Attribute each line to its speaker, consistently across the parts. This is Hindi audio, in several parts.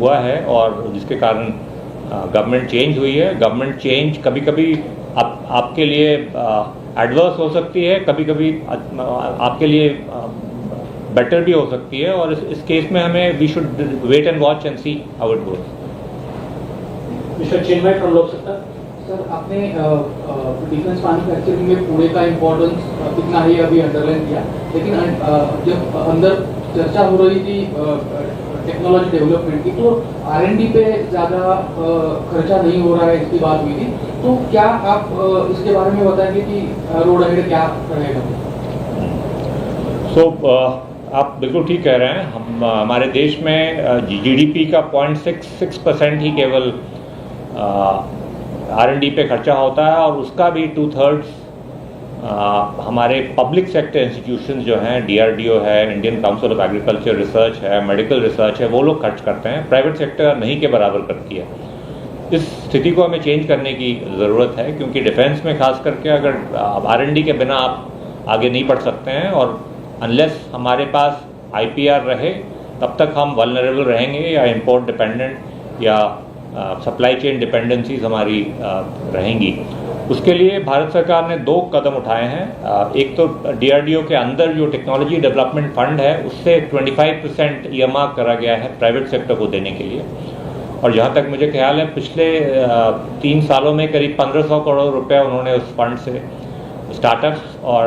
Speaker 1: हुआ है और जिसके कारण गवर्नमेंट चेंज हुई है। गवर्नमेंट चेंज कभी कभी आपके लिए एडवर्स हो सकती है, कभी कभी आपके लिए बेटर भी हो सकती है, और इस केस में हमें we should wait and watch and see how it goes.
Speaker 2: Mister Chinmay from Loksatta.
Speaker 3: Sir, आपने डिफेंस मैन्युफैक्चरिंग में पुणे का इम्पोर्टेंस कितना है अभी अंडरलाइन किया, लेकिन जब अंदर चर्चा हो रही थी टेक्नोलॉजी डेवलपमेंट की, तो R&D पे ज़्यादा खर्चा नहीं हो रहा है, इसकी बात हुई थी। तो क्या आप इसके बारे में बताएंगे कि रोड अहेड क्या रहेगा?
Speaker 1: आप बिल्कुल ठीक कह रहे हैं। हमारे देश में GDP का 0.66% ही केवल R&D पे खर्चा होता है, और उसका भी 2/3 हमारे पब्लिक सेक्टर इंस्टीट्यूशंस जो हैं, DRDO है, Indian council of agriculture research है, मेडिकल रिसर्च है, वो लोग खर्च करते हैं। प्राइवेट सेक्टर नहीं के बराबर करती है। इस स्थिति को हमें चेंज करने की ज़रूरत है, क्योंकि डिफेंस में खास करके अगर R&D के बिना आप आगे नहीं बढ़ सकते हैं, और अनलेस हमारे पास IPR रहे तब तक हम वल्नरेबल रहेंगे, या इंपोर्ट डिपेंडेंट या सप्लाई चेन डिपेंडेंसीज हमारी रहेंगी। उसके लिए भारत सरकार ने 2 कदम उठाए हैं। एक तो DRDO के अंदर जो टेक्नोलॉजी डेवलपमेंट फंड है, उससे 25% ईयरमार्क करा गया है प्राइवेट सेक्टर को देने के लिए, और जहाँ तक मुझे ख्याल है पिछले 3 सालों में करीब 1500 करोड़ रुपए उन्होंने उस फंड से स्टार्टअप्स और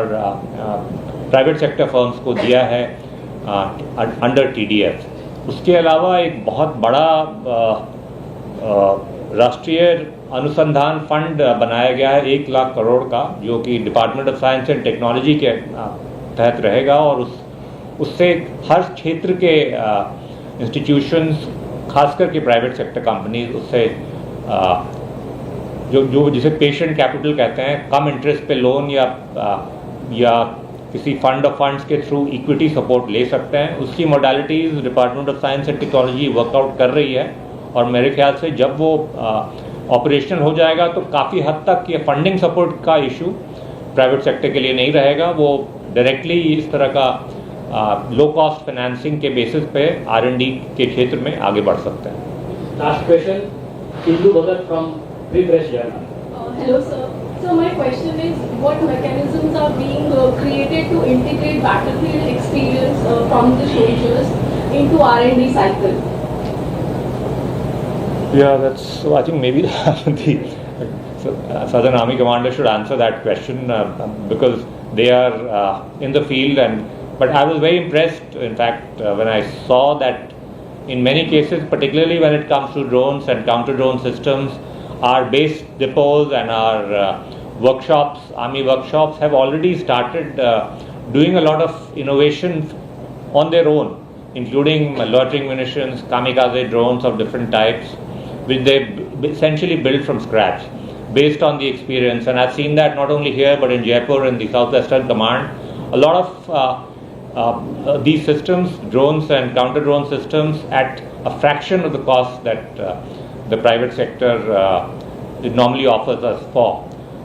Speaker 1: प्राइवेट सेक्टर फर्म्स को दिया है अंडर TDF। उसके अलावा एक बहुत बड़ा राष्ट्रीय अनुसंधान फंड बनाया गया है 1 लाख करोड़ का, जो कि department of science and technology के तहत रहेगा, और उससे हर क्षेत्र के इंस्टीट्यूशंस, खासकर के प्राइवेट सेक्टर कंपनीज, उससे जो जिसे पेशेंट कैपिटल कहते हैं, कम इंटरेस्ट पे लोन या किसी फंड ऑफ फंड्स के थ्रू इक्विटी सपोर्ट ले सकते हैं। उसकी modalities department of science and technology workout कर रही है, और मेरे ख्याल से जब वो ऑपरेशनल हो जाएगा तो काफ़ी हद तक ये फंडिंग सपोर्ट का इशू प्राइवेट सेक्टर के लिए नहीं रहेगा। वो डायरेक्टली इस तरह का लो कॉस्ट फाइनेंसिंग के बेसिस पे R&D के क्षेत्र में आगे बढ़ सकते हैं।
Speaker 2: Last question, Sindhu Bhagat from free press journal.
Speaker 4: Hello sir, so my question is, what mechanisms are being created to integrate battlefield experience from the soldiers into R&D cycle?
Speaker 1: Yeah, so I think maybe the Southern Army Commander should answer that question because they are in the field. But I was very impressed, in fact, when I saw that in many cases, particularly when it comes to drones and counter-drone systems, our base depots and our workshops, Army workshops, have already started doing a lot of innovation on their own, including loitering munitions, kamikaze drones of different types, which they essentially built from scratch based on the experience. And I've seen that not only here but in Jaipur in the Southwestern Command. A lot of these systems, drones and counter-drone systems, at a fraction of the cost that the private sector it normally offers us for.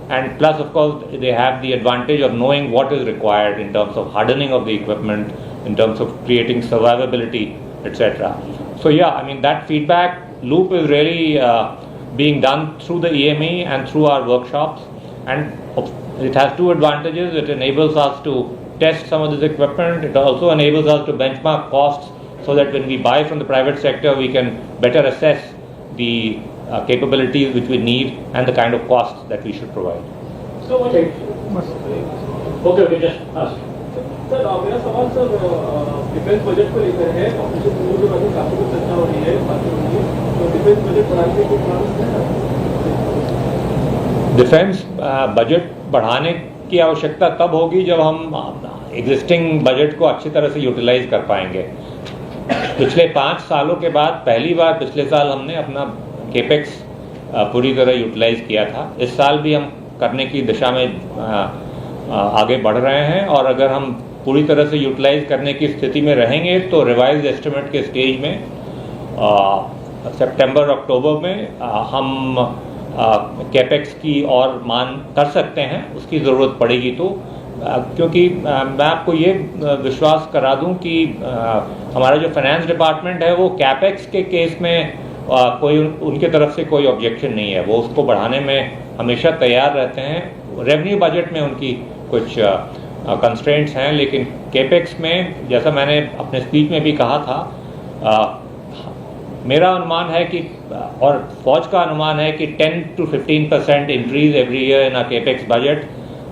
Speaker 1: And plus, of course, they have the advantage of knowing what is required in terms of hardening of the equipment, in terms of creating survivability, etc. So yeah, I mean, that feedback loop is really being done through the EME and through our workshops, and it has 2 advantages. It enables us to test some of this equipment. It also enables us to benchmark costs, so that when we buy from the private sector, we can better assess the capabilities which we need and the kind of costs that we should provide.
Speaker 2: So okay, just ask.
Speaker 5: Sir, मेरा सवाल सर डिफेंस बजट को लेकर है। ऑपरेशन सिंदूर के बारे में काफी कुछ चर्चा हो रही है, तो डिफेंस बजट बढ़ाने के प्लान।
Speaker 1: डिफेंस बजट बढ़ाने की आवश्यकता तब होगी जब हम एग्जिस्टिंग बजट को अच्छी तरह से यूटिलाइज कर पाएंगे। पिछले 5 सालों के बाद पहली बार पिछले साल हमने अपना केपेक्स पूरी तरह यूटिलाइज किया था। इस साल भी हम करने की दिशा में आगे बढ़ रहे हैं, और अगर हम पूरी तरह से यूटिलाइज करने की स्थिति में रहेंगे तो रिवाइज एस्टिमेट के स्टेज में सितंबर अक्टूबर में हम कैपेक्स की और मान कर सकते हैं। उसकी ज़रूरत पड़ेगी तो क्योंकि मैं आपको ये विश्वास करा दूं कि हमारा जो फाइनेंस डिपार्टमेंट है वो कैपेक्स के केस में कोई उनके तरफ से कोई ऑब्जेक्शन नहीं है, वो उसको बढ़ाने में हमेशा तैयार रहते हैं। रेवेन्यू बजट में उनकी कुछ कंस्ट्रेंट्स हैं, लेकिन केपेक्स में जैसा मैंने अपने स्पीच में भी कहा था, मेरा अनुमान है कि और फौज का अनुमान है कि 10 to 15% increase every year in a capex budget